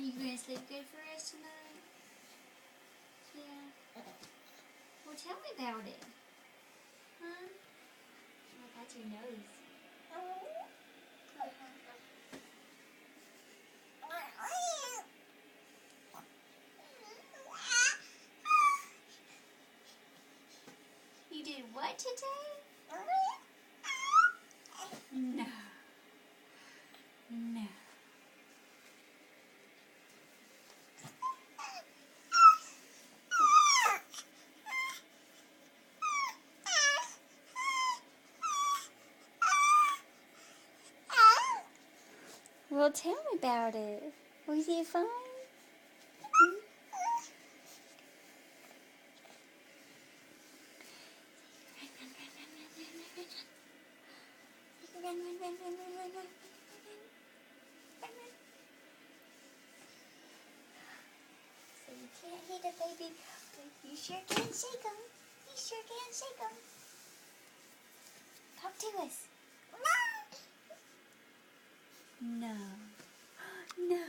You gonna sleep good for us tonight? Yeah. Well, tell me about it. Huh? Oh, that's your nose. You did what today? No. No. Well, tell me about it. Was it fun? Run, run, run, run, run, run, run, run, run, run. So you can't hit a baby, but you sure can shake him. You sure can shake him. Talk to us. No. No.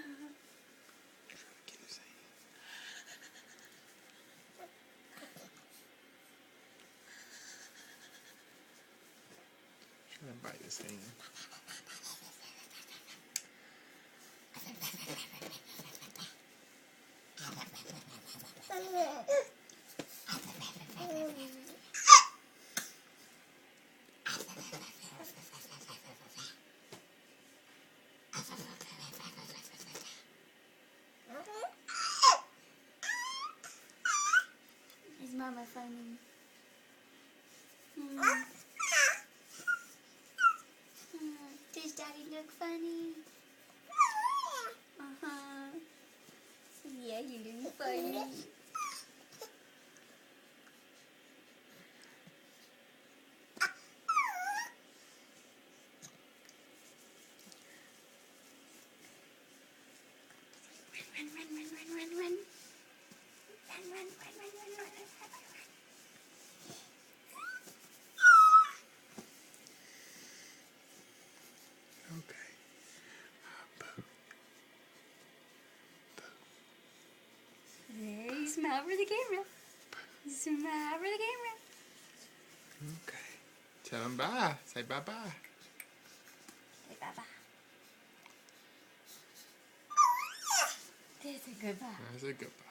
Trying to bite this thing. Is Mama funny? Does Daddy look funny? Uh-huh. Yeah, you look funny. Run, run, run, run, run, run, run. Run, run, run, run, run, run, run, run, run. Okay. Boo. There, you smile for the camera. Smile for the camera. Okay. Tell him bye. Say bye-bye. Say bye-bye. There's a goodbye. That's a goodbye.